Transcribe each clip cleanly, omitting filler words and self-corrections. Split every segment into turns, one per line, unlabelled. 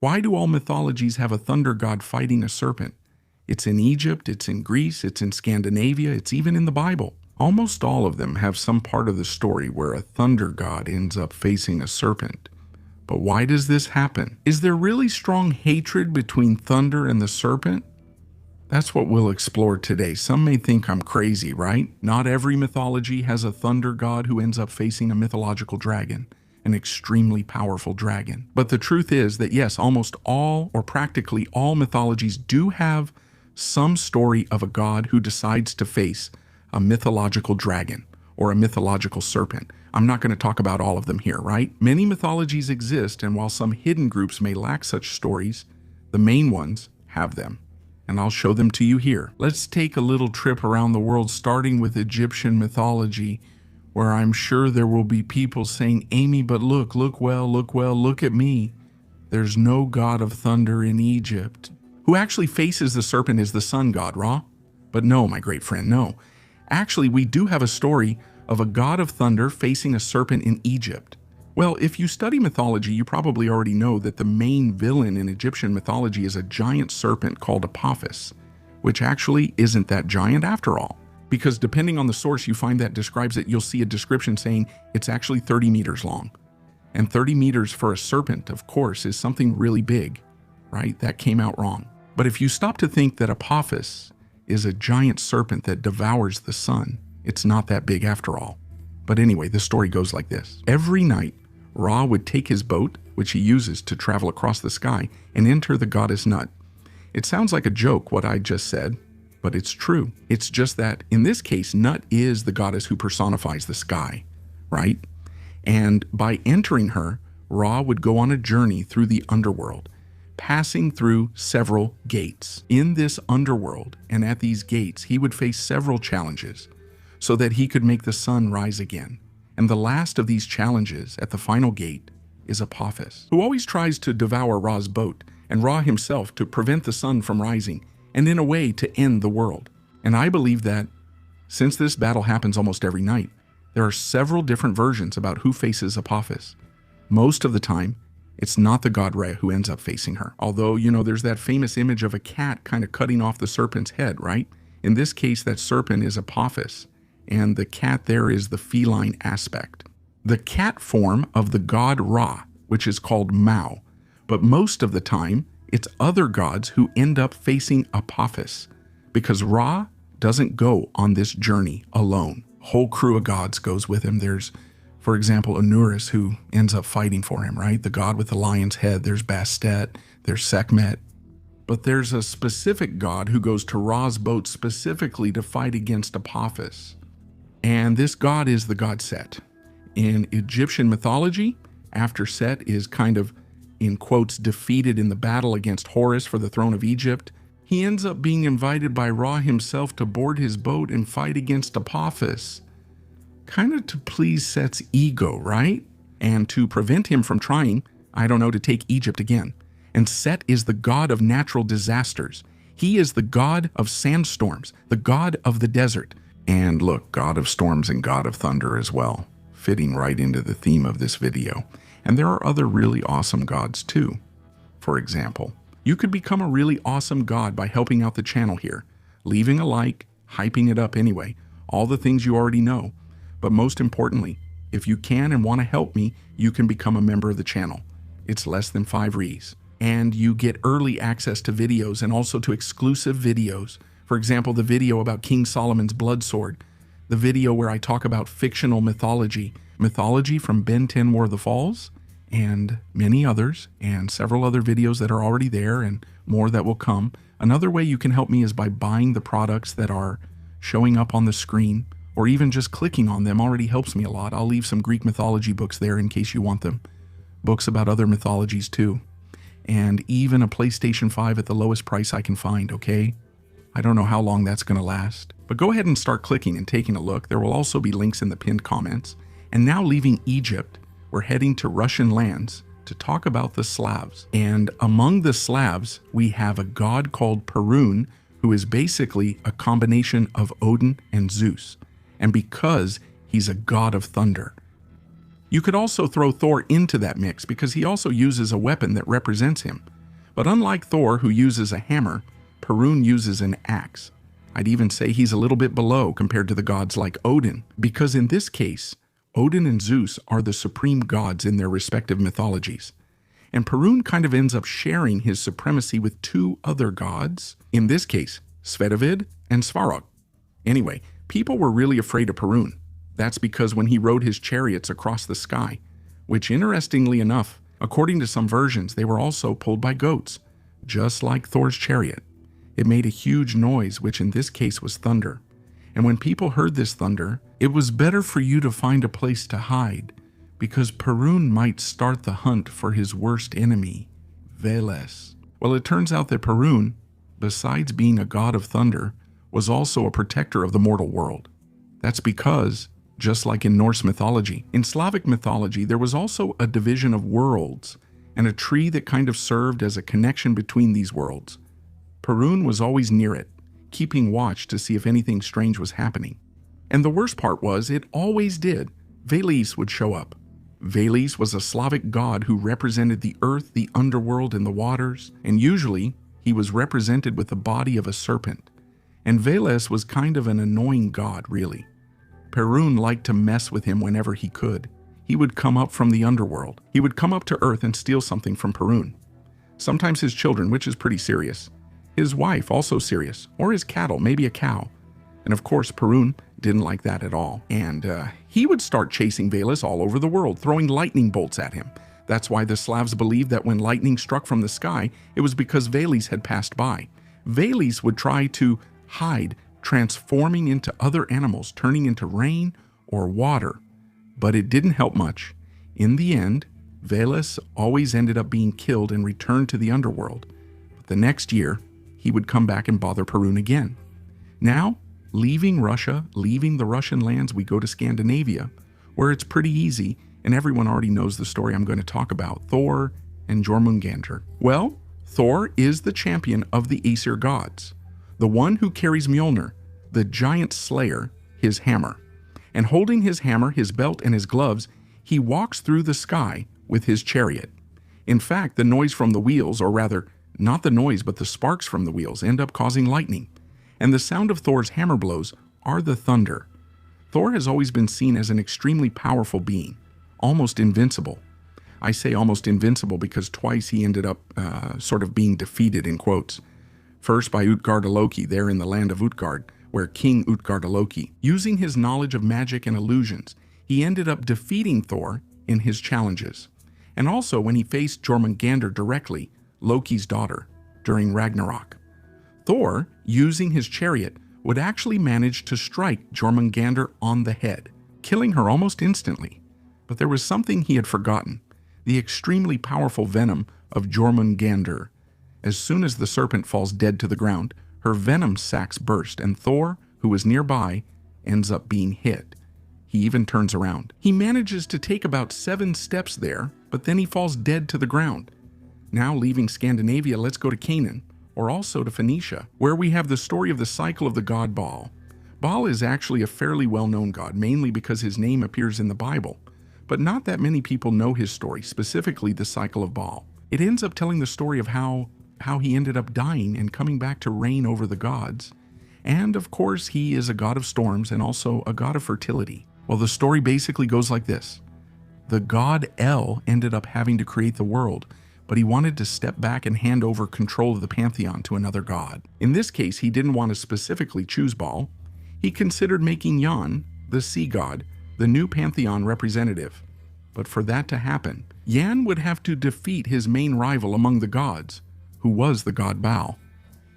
Why do all mythologies have a thunder god fighting a serpent? It's in Egypt, it's in Greece, it's in Scandinavia, it's even in the Bible. Almost all of them have some part of the story where a thunder god ends up facing a serpent. But why does this happen? Is there really strong hatred between thunder and the serpent? That's what we'll explore today. Some may think I'm crazy, right? Not every mythology has a thunder god who ends up facing a mythological dragon, an extremely powerful dragon. But the truth is that yes, almost all or practically all mythologies do have some story of a god who decides to face a mythological dragon or a mythological serpent. I'm not going to talk about all of them here, right? Many mythologies exist, and while some hidden groups may lack such stories, the main ones have them. And I'll show them to you here. Let's take a little trip around the world, starting with Egyptian mythology, where I'm sure there will be people saying, Amy, but look well, look at me. There's no god of thunder in Egypt. Who actually faces the serpent is the sun god, Ra. But no, my great friend, no. Actually, we do have a story of a god of thunder facing a serpent in Egypt. Well, if you study mythology, you probably already know that the main villain in Egyptian mythology is a giant serpent called Apophis, which actually isn't that giant after all. Because depending on the source you find that describes it, you'll see a description saying it's actually 30 meters long. And 30 meters for a serpent, of course, is something really big, right? That came out wrong. But if you stop to think that Apophis is a giant serpent that devours the sun, it's not that big after all. But anyway, the story goes like this. Every night, Ra would take his boat, which he uses to travel across the sky, and enter the goddess Nut. It sounds like a joke what I just said, but it's true. It's just that, in this case, Nut is the goddess who personifies the sky, right? And by entering her, Ra would go on a journey through the underworld, passing through several gates. In this underworld and at these gates, he would face several challenges so that he could make the sun rise again. And the last of these challenges at the final gate is Apophis, who always tries to devour Ra's boat and Ra himself to prevent the sun from rising and in a way to end the world. And I believe that since this battle happens almost every night, there are several different versions about who faces Apophis. Most of the time, it's not the god Re who ends up facing her. Although, you know, there's that famous image of a cat kind of cutting off the serpent's head, right? In this case, that serpent is Apophis, and the cat there is the feline aspect. The cat form of the god Ra, which is called Mao, but most of the time, it's other gods who end up facing Apophis, because Ra doesn't go on this journey alone. A whole crew of gods goes with him. There's, for example, Anubis, who ends up fighting for him, right? The god with the lion's head. There's Bastet, there's Sekhmet. But there's a specific god who goes to Ra's boat specifically to fight against Apophis. And this god is the god Set. In Egyptian mythology, after Set is kind of, in quotes, defeated in the battle against Horus for the throne of Egypt, he ends up being invited by Ra himself to board his boat and fight against Apophis. Kind of to please Set's ego, right? And to prevent him from trying, to take Egypt again. And Set is the god of natural disasters. He is the god of sandstorms, the god of the desert. And look, god of storms and god of thunder as well, fitting right into the theme of this video. And there are other really awesome gods too. For example, you could become a really awesome god by helping out the channel here, leaving a like, hyping it up anyway, all the things you already know. But most importantly, if you can and want to help me, you can become a member of the channel. It's less than 5 Rs. And you get early access to videos and also to exclusive videos. For example, the video about King Solomon's blood sword, the video where I talk about fictional mythology from Ben 10 War of the Falls, and many others, and several other videos that are already there and more that will come. Another way you can help me is by buying the products that are showing up on the screen, or even just clicking on them already helps me a lot. I'll leave some Greek mythology books there in case you want them. Books about other mythologies too. And even a PlayStation 5 at the lowest price I can find, okay? I don't know how long that's going to last. But go ahead and start clicking and taking a look. There will also be links in the pinned comments. And now leaving Egypt, we're heading to Russian lands to talk about the Slavs. And among the Slavs, we have a god called Perun, who is basically a combination of Odin and Zeus. And because he's a god of thunder. You could also throw Thor into that mix because he also uses a weapon that represents him, But unlike Thor, who uses a hammer, Perun uses an axe. I'd even say he's a little bit below compared to the gods like Odin, because in this case, Odin and Zeus are the supreme gods in their respective mythologies. And Perun kind of ends up sharing his supremacy with two other gods, in this case, Svetavid and Svarog. Anyway, people were really afraid of Perun. That's because when he rode his chariots across the sky, which interestingly enough, according to some versions, they were also pulled by goats, just like Thor's chariot. It made a huge noise, which in this case was thunder. And when people heard this thunder, it was better for you to find a place to hide, because Perun might start the hunt for his worst enemy, Veles. Well, it turns out that Perun, besides being a god of thunder, was also a protector of the mortal world. That's because, just like in Norse mythology, in Slavic mythology there was also a division of worlds, and a tree that kind of served as a connection between these worlds. Perun was always near it, keeping watch to see if anything strange was happening. And the worst part was, it always did. Veles would show up. Veles was a Slavic god who represented the earth, the underworld, and the waters, and usually he was represented with the body of a serpent. And Veles was kind of an annoying god, really. Perun liked to mess with him whenever he could. He would come up from the underworld. He would come up to earth and steal something from Perun. Sometimes his children, which is pretty serious. His wife, also serious. Or his cattle, maybe a cow. And of course, Perun didn't like that at all. And he would start chasing Veles all over the world, throwing lightning bolts at him. That's why the Slavs believed that when lightning struck from the sky, it was because Veles had passed by. Veles would try to hide, transforming into other animals, turning into rain or water. But it didn't help much. In the end, Veles always ended up being killed and returned to the underworld. But the next year, he would come back and bother Perun again. Now, leaving Russia, leaving the Russian lands, we go to Scandinavia, where it's pretty easy, and everyone already knows the story I'm going to talk about, Thor and Jormungandr. Well, Thor is the champion of the Aesir gods, the one who carries Mjolnir, the giant slayer, his hammer. And holding his hammer, his belt, and his gloves, he walks through the sky with his chariot. In fact, the noise from the wheels, or rather, not the noise, but the sparks from the wheels, end up causing lightning. And the sound of Thor's hammer blows are the thunder. Thor has always been seen as an extremely powerful being, almost invincible. I say almost invincible because twice he ended up sort of being defeated, in quotes. First by Utgarda-Loki there in the land of Utgard, where King Utgarda-Loki, using his knowledge of magic and illusions, he ended up defeating Thor in his challenges. And also when he faced Jormungandr directly, Loki's daughter, during Ragnarok. Thor, using his chariot, would actually manage to strike Jormungandr on the head, killing her almost instantly. But there was something he had forgotten, the extremely powerful venom of Jormungandr. As soon as the serpent falls dead to the ground, her venom sacs burst, and Thor, who was nearby, ends up being hit. He even turns around. He manages to take about 7 steps there, but then he falls dead to the ground. Now, leaving Scandinavia, let's go to Canaan, or also to Phoenicia, where we have the story of the cycle of the god Baal. Baal is actually a fairly well-known god, mainly because his name appears in the Bible, but not that many people know his story, specifically the cycle of Baal. It ends up telling the story of how he ended up dying and coming back to reign over the gods. And of course, he is a god of storms and also a god of fertility. Well, the story basically goes like this. The god El ended up having to create the world, but he wanted to step back and hand over control of the pantheon to another god. In this case, he didn't want to specifically choose Baal. He considered making Jan, the sea god, the new pantheon representative. But for that to happen, Jan would have to defeat his main rival among the gods, who was the god Baal.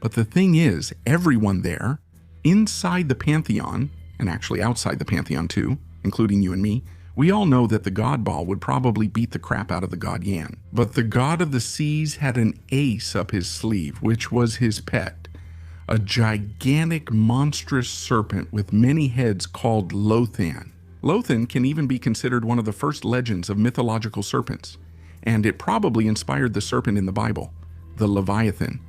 But the thing is, everyone there, inside the pantheon, and actually outside the pantheon too, including you and me, we all know that the god Baal would probably beat the crap out of the god Jan. But the god of the seas had an ace up his sleeve, which was his pet, a gigantic monstrous serpent with many heads called Lothan. Lothan can even be considered one of the first legends of mythological serpents, and it probably inspired the serpent in the Bible, the Leviathan.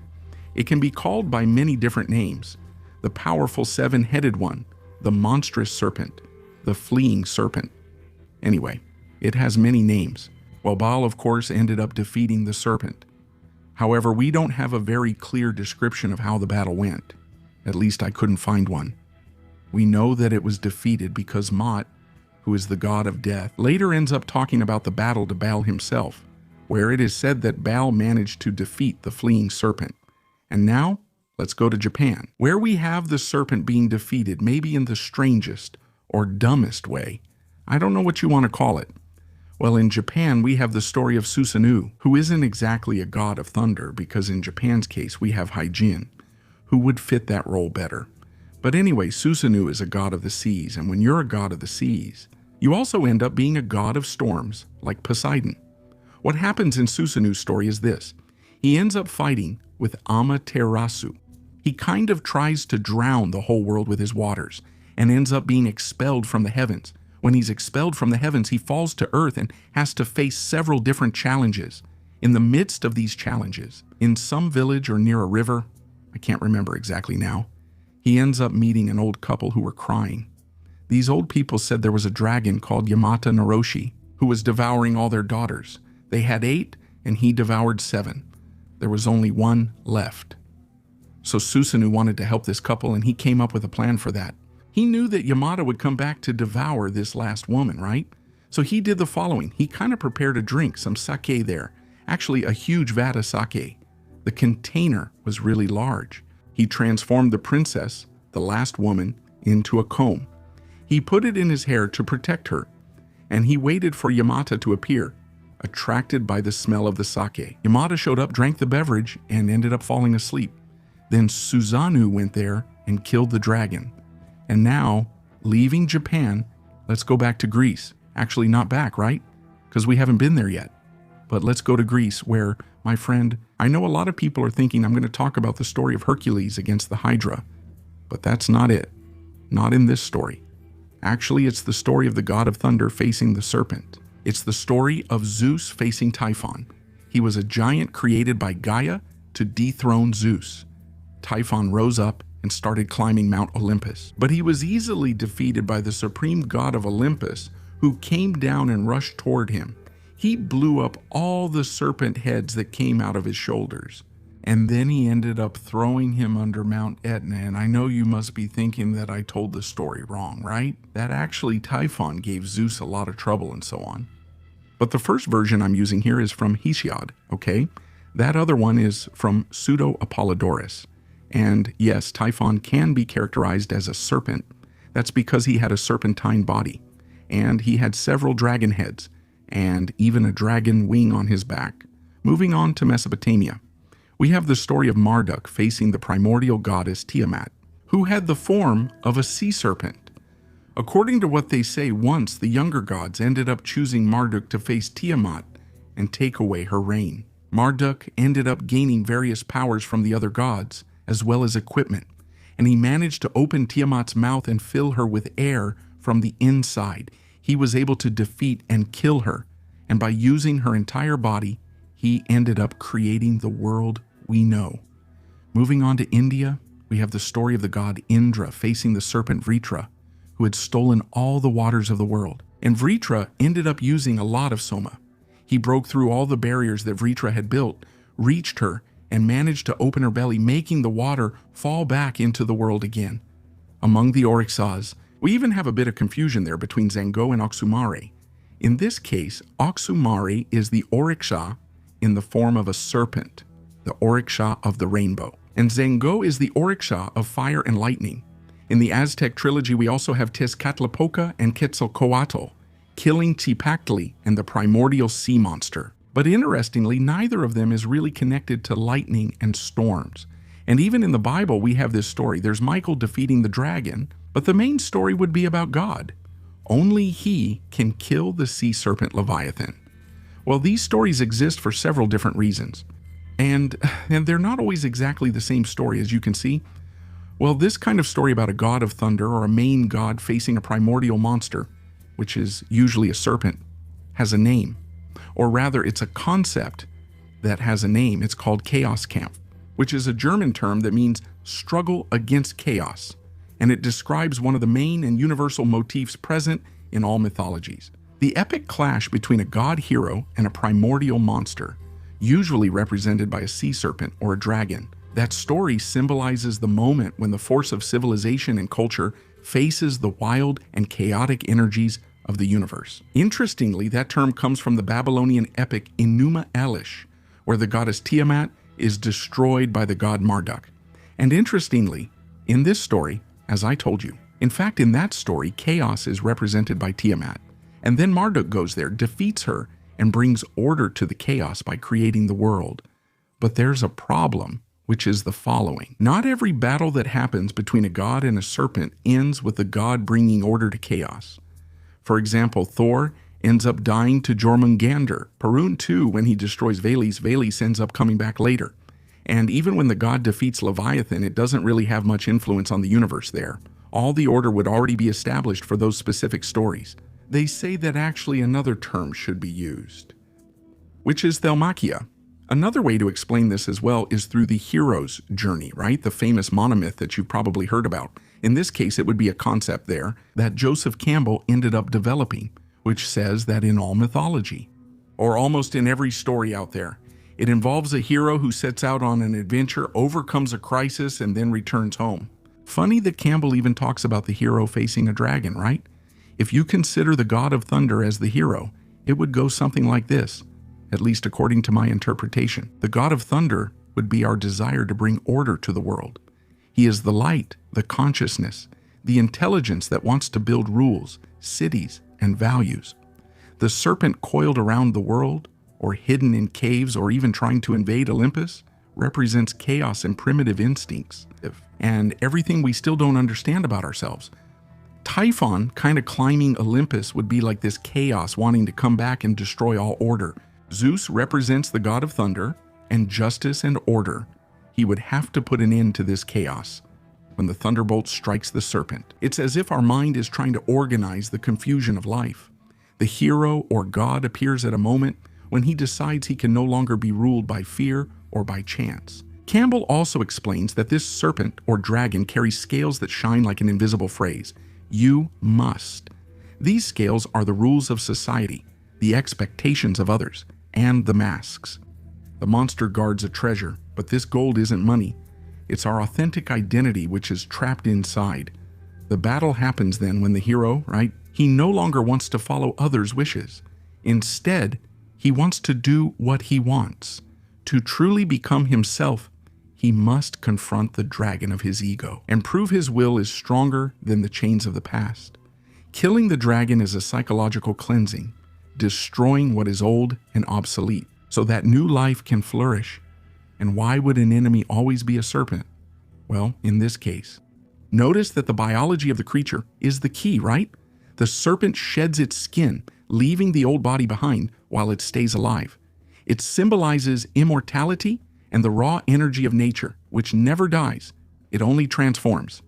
It can be called by many different names: the powerful 7-headed one, the monstrous serpent, the fleeing serpent. Anyway, it has many names. Well, Baal, of course, ended up defeating the serpent. However, we don't have a very clear description of how the battle went. At least I couldn't find one. We know that it was defeated because Mot, who is the god of death, later ends up talking about the battle to Baal himself, where it is said that Baal managed to defeat the fleeing serpent. And now, let's go to Japan, where we have the serpent being defeated, maybe in the strangest or dumbest way. I don't know what you want to call it. Well, in Japan, we have the story of Susanoo, who isn't exactly a god of thunder, because in Japan's case, we have Haijin, who would fit that role better. But anyway, Susanoo is a god of the seas, and when you're a god of the seas, you also end up being a god of storms, like Poseidon. What happens in Susanoo's story is this. He ends up fighting with Amaterasu. He kind of tries to drown the whole world with his waters, and ends up being expelled from the heavens. When he's expelled from the heavens, he falls to earth and has to face several different challenges. In the midst of these challenges, in some village or near a river, I can't remember exactly now, he ends up meeting an old couple who were crying. These old people said there was a dragon called Yamata Naroshi who was devouring all their daughters. They had 8, and he devoured 7. There was only 1 left. So Susanoo wanted to help this couple, and he came up with a plan for that. He knew that Yamata would come back to devour this last woman, right? So he did the following. He kind of prepared a drink, some sake there. Actually, a huge vat of sake. The container was really large. He transformed the princess, the last woman, into a comb. He put it in his hair to protect her, and he waited for Yamata to appear, attracted by the smell of the sake. Yamata showed up, drank the beverage, and ended up falling asleep. Then Susanoo went there and killed the dragon. And now, leaving Japan, let's go back to Greece. Actually, not back, right? Because we haven't been there yet. But let's go to Greece, where, my friend, I know a lot of people are thinking I'm going to talk about the story of Hercules against the Hydra. But that's not it. Not in this story. Actually, it's the story of the god of thunder facing the serpent. It's the story of Zeus facing Typhon. He was a giant created by Gaia to dethrone Zeus. Typhon rose up and started climbing Mount Olympus. But he was easily defeated by the supreme god of Olympus, who came down and rushed toward him. He blew up all the serpent heads that came out of his shoulders. And then he ended up throwing him under Mount Etna. And I know you must be thinking that I told the story wrong, right? That actually Typhon gave Zeus a lot of trouble and so on. But the first version I'm using here is from Hesiod, okay? That other one is from Pseudo-Apollodorus. And yes, Typhon can be characterized as a serpent. That's because he had a serpentine body. And he had several dragon heads, and even a dragon wing on his back. Moving on to Mesopotamia, we have the story of Marduk facing the primordial goddess Tiamat, who had the form of a sea serpent. According to what they say, once the younger gods ended up choosing Marduk to face Tiamat and take away her reign. Marduk ended up gaining various powers from the other gods, as well as equipment, and he managed to open Tiamat's mouth and fill her with air from the inside. He was able to defeat and kill her, and by using her entire body, he ended up creating the world we know. Moving on to India, we have the story of the god Indra facing the serpent Vritra, who had stolen all the waters of the world. And Vritra ended up using a lot of soma. He broke through all the barriers that Vritra had built, reached her, and managed to open her belly, making the water fall back into the world again. Among the Oryxas, we even have a bit of confusion there between Zango and Oxumare. In this case, Oxumare is the Oryxa in the form of a serpent, the Oryxa of the rainbow. And Zango is the Oryxa of fire and lightning. In the Aztec trilogy, we also have Tezcatlipoca and Quetzalcoatl, killing Tepactli and the primordial sea monster. But interestingly, neither of them is really connected to lightning and storms. And even in the Bible, we have this story. There's Michael defeating the dragon, but the main story would be about God. Only he can kill the sea serpent Leviathan. Well, these stories exist for several different reasons. And they're not always exactly the same story, as you can see. Well, this kind of story about a god of thunder or a main god facing a primordial monster, which is usually a serpent, has a name. Or rather, it's a concept that has a name. It's called Chaoskampf, which is a German term that means struggle against chaos. And it describes one of the main and universal motifs present in all mythologies. The epic clash between a god hero and a primordial monster. usually represented by a sea serpent or a dragon. That story symbolizes the moment when the force of civilization and culture faces the wild and chaotic energies of the universe. Interestingly, that term comes from the Babylonian epic Enuma Elish, where the goddess Tiamat is destroyed by the god Marduk. And interestingly, in this story, as I told you, in fact, in that story, chaos is represented by Tiamat. And then Marduk goes there, defeats her, and brings order to the chaos by creating the world. But there's a problem, which is the following. Not every battle that happens between a god and a serpent ends with the god bringing order to chaos. For example, Thor ends up dying to Jormungandr. Perun too, when he destroys Veles, Veles ends up coming back later. And even when the god defeats Leviathan, it doesn't really have much influence on the universe there. All the order would already be established for those specific stories. They say that actually another term should be used, which is Thelmakia. Another way to explain this as well is through the hero's journey, right? The famous monomyth that you've probably heard about. In this case, it would be a concept there that Joseph Campbell ended up developing, which says that in all mythology, or almost in every story out there, it involves a hero who sets out on an adventure, overcomes a crisis, and then returns home. Funny that Campbell even talks about the hero facing a dragon, right? If you consider the god of thunder as the hero, it would go something like this, at least according to my interpretation. The god of thunder would be our desire to bring order to the world. He is the light, the consciousness, the intelligence that wants to build rules, cities, and values. The serpent coiled around the world, or hidden in caves, or even trying to invade Olympus, represents chaos and primitive instincts, and everything we still don't understand about ourselves. Typhon kind of climbing Olympus would be like this chaos wanting to come back and destroy all order. Zeus represents the god of thunder and justice and order. He would have to put an end to this chaos when the thunderbolt strikes the serpent. It's as if our mind is trying to organize the confusion of life. The hero or god appears at a moment when he decides he can no longer be ruled by fear or by chance. Campbell also explains that this serpent or dragon carries scales that shine like an invisible phrase. You must. These scales are the rules of society, the expectations of others, and the masks. The monster guards a treasure, but this gold isn't money. It's our authentic identity which is trapped inside. The battle happens then when the hero, right, he no longer wants to follow others' wishes. Instead, he wants to do what he wants. To truly become himself, he must confront the dragon of his ego and prove his will is stronger than the chains of the past. Killing the dragon is a psychological cleansing, destroying what is old and obsolete so that new life can flourish. And why would an enemy always be a serpent? Well, in this case, notice that the biology of the creature is the key, right? The serpent sheds its skin, leaving the old body behind while it stays alive. It symbolizes immortality and the raw energy of nature, which never dies. It only transforms.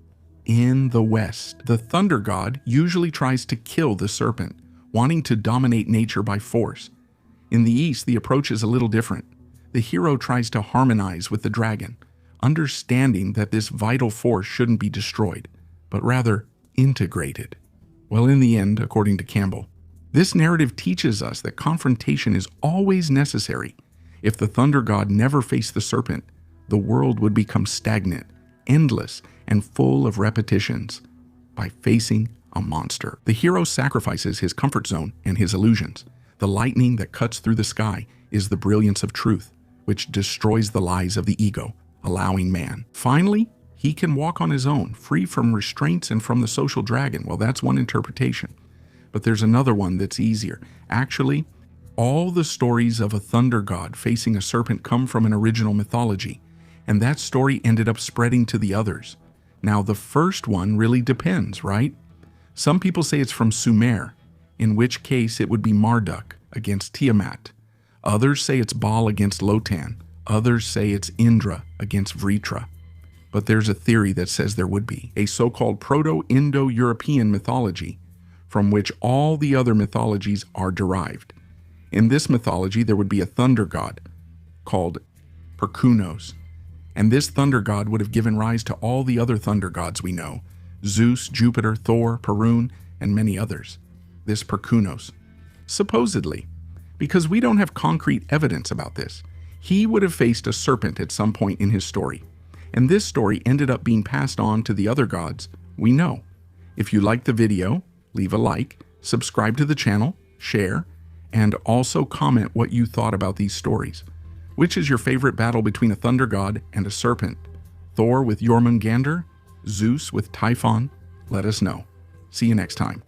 In the West, the thunder god usually tries to kill the serpent, wanting to dominate nature by force. In the East, the approach is a little different. The hero tries to harmonize with the dragon, understanding that this vital force shouldn't be destroyed, but rather integrated. Well, in the end, according to Campbell, this narrative teaches us that confrontation is always necessary. If the thunder god never faced the serpent, the world would become stagnant, endless, and full of repetitions. By facing a monster, the hero sacrifices his comfort zone and his illusions. The lightning that cuts through the sky is the brilliance of truth, which destroys the lies of the ego, allowing man. Finally, he can walk on his own, free from restraints and from the social dragon. Well, that's one interpretation. But there's another one that's easier. Actually, all the stories of a thunder god facing a serpent come from an original mythology, and that story ended up spreading to the others. Now, the first one really depends, right? Some people say it's from Sumer, in which case it would be Marduk against Tiamat. Others say it's Baal against Lothan. Others say it's Indra against Vritra. But there's a theory that says there would be a so-called Proto-Indo-European mythology from which all the other mythologies are derived. In this mythology, there would be a thunder god called Perkunos, and this thunder god would have given rise to all the other thunder gods we know, Zeus, Jupiter, Thor, Perun, and many others. This Perkunos, supposedly, because we don't have concrete evidence about this. He would have faced a serpent at some point in his story, and this story ended up being passed on to the other gods we know. If you liked the video, leave a like, subscribe to the channel, share, and also comment what you thought about these stories. Which is your favorite battle between a thunder god and a serpent? Thor with Jormungandr? Zeus with Typhon? Let us know. See you next time.